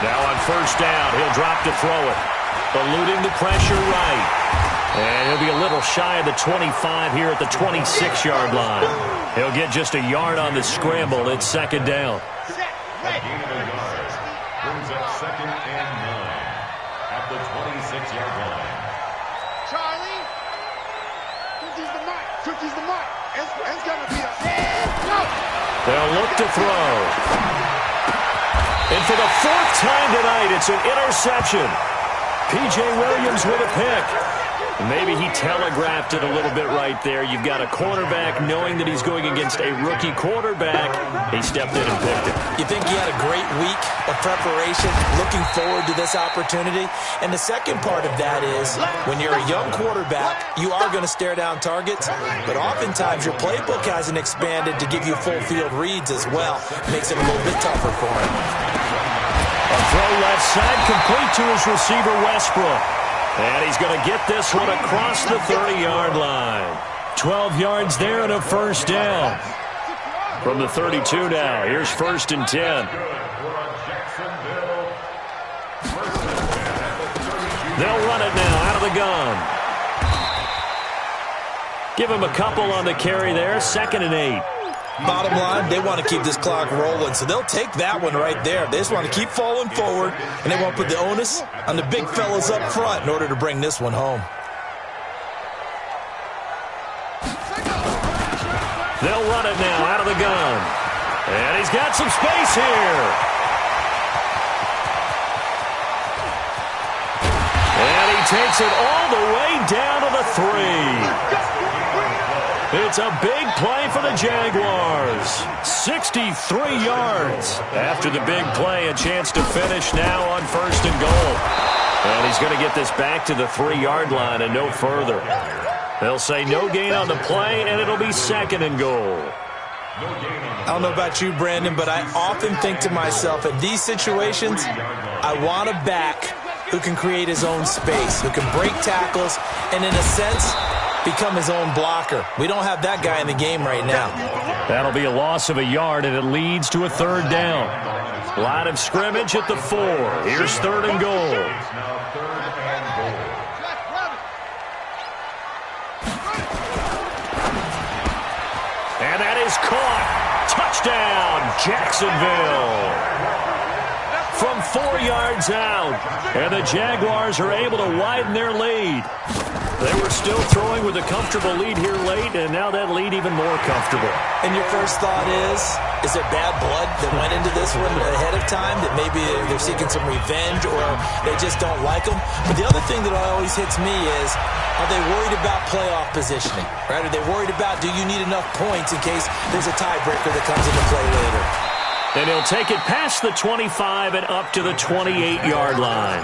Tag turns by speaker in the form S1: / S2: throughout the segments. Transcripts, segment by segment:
S1: Now on first down, he'll drop to throw it. Eluding the pressure right. And he'll be a little shy of the 25 here at the 26-yard line. He'll get just a yard on the scramble. It's second down.
S2: Brings up second and 9 at the 26-yard line.
S3: Charlie, 50's the mark. 50's the mark. It's going to be a... No!
S1: They'll look to throw. And for the fourth time tonight, it's an interception. P.J. Williams with a pick. Maybe he telegraphed it a little bit right there. You've got a cornerback knowing that he's going against a rookie quarterback. He stepped in and picked it.
S4: You think he had a great week of preparation, looking forward to this opportunity? And the second part of that is, when you're a young quarterback, you are going to stare down targets, but oftentimes your playbook hasn't expanded to give you full field reads as well. Makes it a little bit tougher for him.
S1: A throw left side, complete to his receiver, Westbrook. And he's going to get this one across the 30-yard line. 12 yards there and a first down. From the 32 now, here's first and 10. They'll run it now out of the gun. Give him a couple on the carry there, second and 8.
S4: Bottom line, they want to keep this clock rolling, so they'll take that one right there. They just want to keep falling forward, and they want to put the onus on the big fellas up front in order to bring this one home.
S1: They'll run it now out of the gun. And he's got some space here. And he takes it all the way down to the 3. It's a big play for the Jaguars. 63 yards. After the big play, a chance to finish now on first and goal. And he's going to get this back to the 3-yard line and no further. They'll say no gain on the play, and it'll be second and goal.
S4: I don't know about you, Brandon, but I often think to myself, in these situations, I want a back who can create his own space, who can break tackles, and in a sense, become his own blocker. We don't have that guy in the game right now.
S1: That'll be a loss of a yard, and it leads to a third down. Line of scrimmage at the 4. Here's third and goal. And that is caught. Touchdown, Jacksonville. From 4 yards out, and the Jaguars are able to widen their lead. They were still throwing with a comfortable lead here late, and now that lead even more comfortable.
S4: And your first thought is there bad blood that went into this one ahead of time, that maybe they're seeking some revenge or they just don't like them? But the other thing that always hits me is, are they worried about playoff positioning? Right? Are they worried about, do you need enough points in case there's a tiebreaker that comes into play later?
S1: And he'll take it past the 25 and up to the 28-yard line.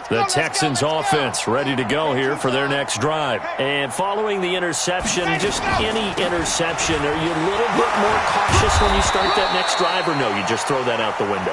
S1: The Texans offense ready to go here for their next drive. And following the interception, just any interception, are you a little bit more cautious when you start that next drive, or no, you just throw that out the window?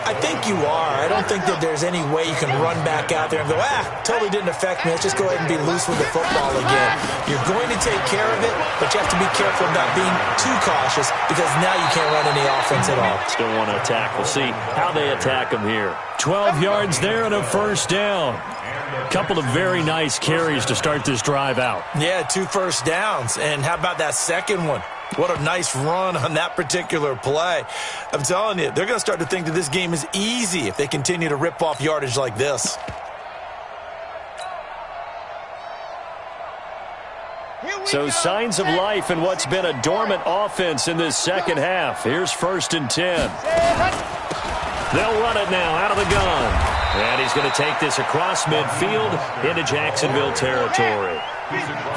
S4: I think you are. I don't think that there's any way you can run back out there and go, totally didn't affect me. Let's just go ahead and be loose with the football again. You're going to take care of it, but you have to be careful about being too cautious because now you can't run any offense at all.
S1: Still want to attack. We'll see how they attack them here. 12 yards there and a first down. Couple of very nice carries to start this drive out.
S4: Yeah, 2 first downs. And how about that second one? What a nice run on that particular play. I'm telling you, they're going to start to think that this game is easy if they continue to rip off yardage like this.
S1: So signs of life in what's been a dormant offense in this second half. Here's first and 10. They'll run it now out of the gun. And he's going to take this across midfield into Jacksonville territory.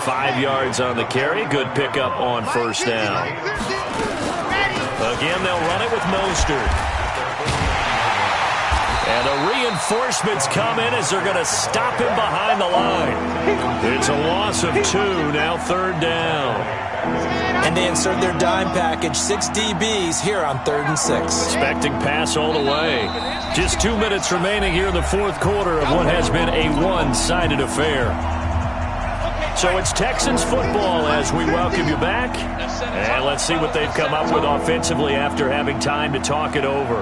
S1: 5 yards on the carry. Good pickup on first down. Again, they'll run it with Mostert. And the reinforcements come in as they're going to stop him behind the line. It's a loss of 2, now third down.
S4: And they insert their dime package, 6 DBs here on 3rd and 6.
S1: Expecting pass all the way. Just 2 minutes remaining here in the fourth quarter of what has been a one-sided affair. So it's Texans football as we welcome you back. And let's see what they've come up with offensively after having time to talk it over.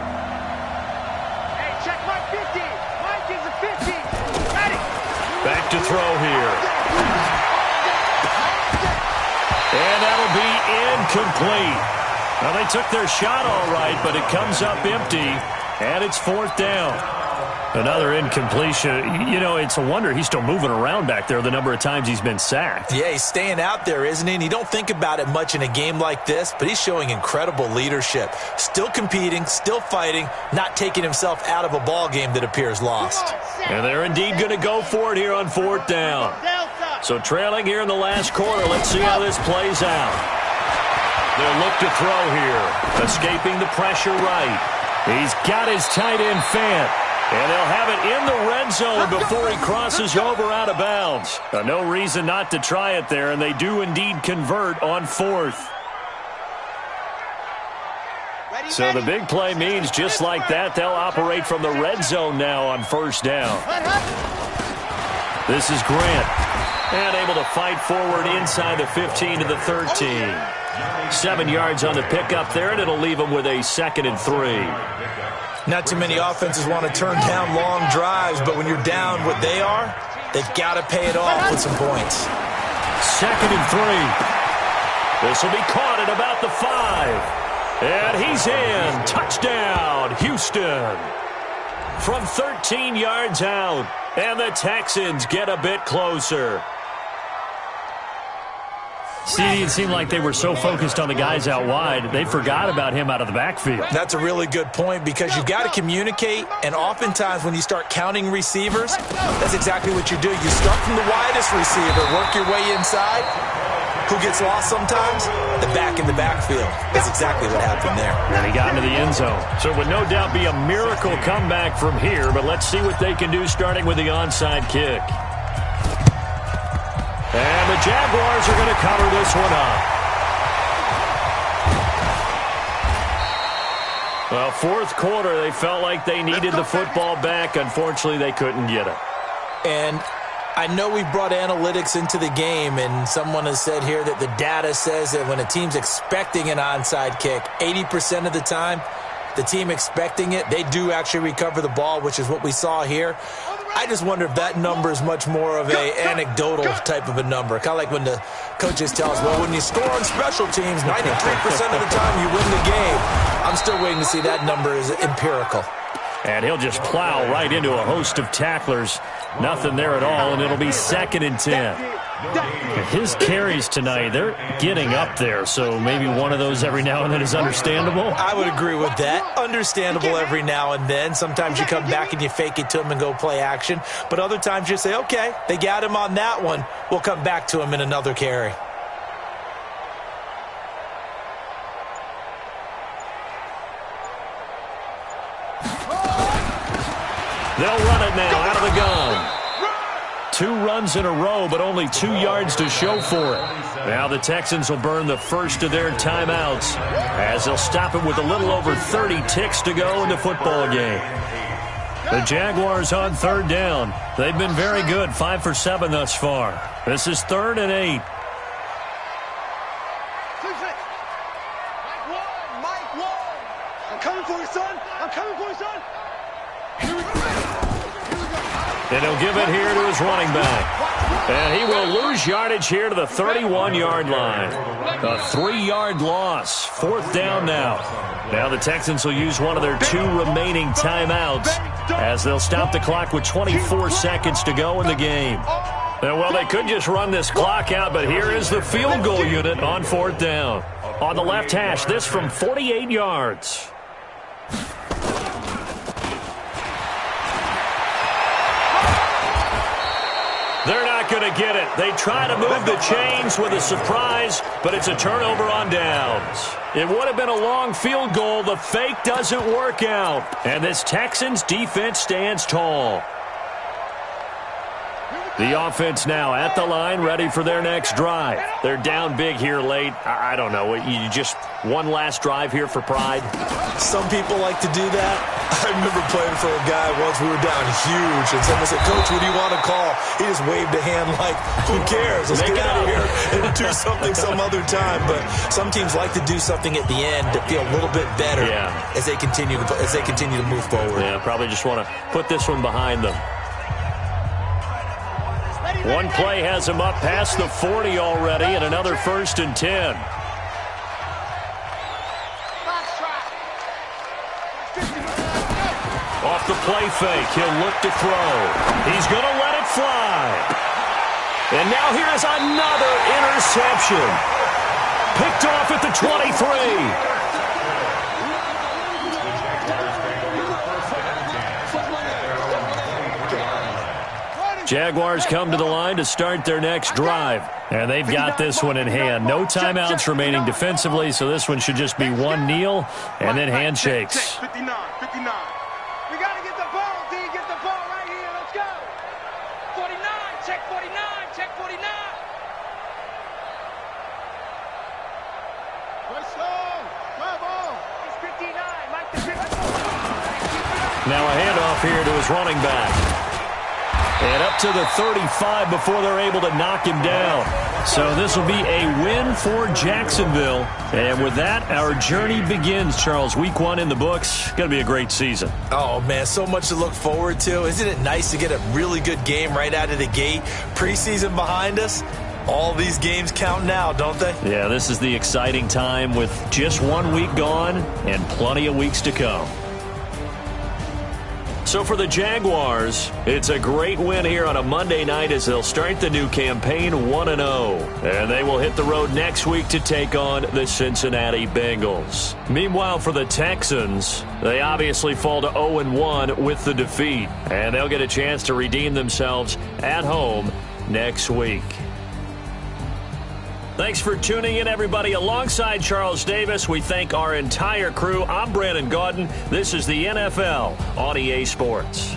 S3: Hey, check Mike 50. Mike is a 50. Ready.
S1: Back to throw here. And that'll be incomplete. Well, they took their shot all right, but it comes up empty, and it's 4th down. Another incompletion. You know, it's a wonder he's still moving around back there the number of times he's been sacked.
S4: Yeah, he's staying out there, isn't he? And you don't think about it much in a game like this, but he's showing incredible leadership. Still competing, still fighting, not taking himself out of a ball game that appears lost.
S1: And they're indeed going to go for it here on 4th down. So trailing here in the last quarter, let's see how this plays out. They'll look to throw here. Escaping the pressure right. He's got his tight end Fant. And they'll have it in the red zone before he crosses over out of bounds. No reason not to try it there, and they do indeed convert on 4th. So the big play means just like that, they'll operate from the red zone now on 1st down. This is Grant. And able to fight forward inside the 15 to the 13. 7 yards on the pickup there, and it'll leave them with a 2nd and 3.
S4: Not too many offenses want to turn down long drives, but when you're down what they are, they've got to pay it off with some points.
S1: 2nd and 3. This will be caught at about the 5. And he's in. Touchdown, Houston. From 13 yards out, and the Texans get a bit closer.
S5: See, it seemed like they were so focused on the guys out wide, they forgot about him out of the backfield.
S4: That's a really good point because you've got to communicate, and oftentimes when you start counting receivers, that's exactly what you do. You start from the widest receiver, work your way inside. Who gets lost sometimes? The back in the backfield. That's exactly what happened there.
S1: And he got into the end zone. So it would no doubt be a miracle comeback from here, but let's see what they can do starting with the onside kick. And the Jaguars are going to cover this one up. Well, fourth quarter, they felt like they needed the football back. Unfortunately, they couldn't get it.
S4: And I know we brought analytics into the game, and someone has said here that the data says that when a team's expecting an onside kick, 80% of the time, the team expecting it, they do actually recover the ball, which is what we saw here. I just wonder if that number is much more of a anecdotal type of a number. Kind of like when the coaches tell us, well, when you score on special teams, 93% of the time you win the game. I'm still waiting to see that number is empirical.
S1: And he'll just plow right into a host of tacklers. Nothing there at all, and it'll be 2nd and 10.
S5: His carries tonight, they're getting up there, so maybe one of those every now and then is understandable.
S4: I would agree with that. Understandable every now and then. Sometimes you come back and you fake it to him and go play action. But other times you say, okay, they got him on that one. We'll come back to him in another carry.
S1: They'll run it now out of the gun. 2 runs in a row, but only 2 yards to show for it. Now the Texans will burn the first of their timeouts as they'll stop it with a little over 30 ticks to go in the football game. The Jaguars on 3rd down. They've been very good, 5 for 7 thus far. This is 3rd and 8.
S3: I'm coming for you, son. I'm coming for you, son.
S1: And he'll give it here to his running back. And he will lose yardage here to the 31-yard line. A 3-yard loss. 4th down now. Now the Texans will use one of their 2 remaining timeouts as they'll stop the clock with 24 seconds to go in the game. And well, they could just run this clock out, but here is the field goal unit on 4th down. On the left hash, this from 48 yards. They're not going to get it. They try to move the chains with a surprise, but it's a turnover on downs. It would have been a long field goal. The fake doesn't work out. And this Texans defense stands tall.
S3: Here we
S1: The offense now at the line, ready for their next drive. They're down big here late. I don't know. You just one last drive here for pride?
S4: Some people like to do that. I remember playing for a guy once. We were down huge, and someone said, "Coach, what do you want to call?" He just waved a hand like, "Who cares? Let's get out of here and do something some other time." But some teams like to do something at the end to feel a little bit better as they continue to move forward.
S1: Yeah, probably just want to put this one behind them. One play has him up past the 40 already, and another 1st and 10. Off the play fake, he'll look to throw. He's going to let it fly. And now here's another interception. Picked off at the 23. Jaguars come to the line to start their next drive. And they've got this one in hand. No timeouts remaining defensively, so this one should just be one kneel and then handshakes.
S3: 59. We got to get the ball, D. Get the ball right here. Let's go. 49. Check 49. Check 49. Let's go. Come on. It's 59. Mike the 59.
S1: Now a handoff here to his running back. And up to the 35 before they're able to knock him down. So this will be a win for Jacksonville. And with that, our journey begins, Charles. Week 1 in the books. Going to be a great season.
S4: Oh, man, so much to look forward to. Isn't it nice to get a really good game right out of the gate? Preseason behind us. All these games count now, don't they?
S1: Yeah, this is the exciting time with just 1 week gone and plenty of weeks to come. So for the Jaguars, it's a great win here on a Monday night as they'll start the new campaign 1-0. And they will hit the road next week to take on the Cincinnati Bengals. Meanwhile, for the Texans, they obviously fall to 0-1 with the defeat. And they'll get a chance to redeem themselves at home next week. Thanks for tuning in, everybody. Alongside Charles Davis, we thank our entire crew. I'm Brandon Gaudin. This is the NFL on EA Sports.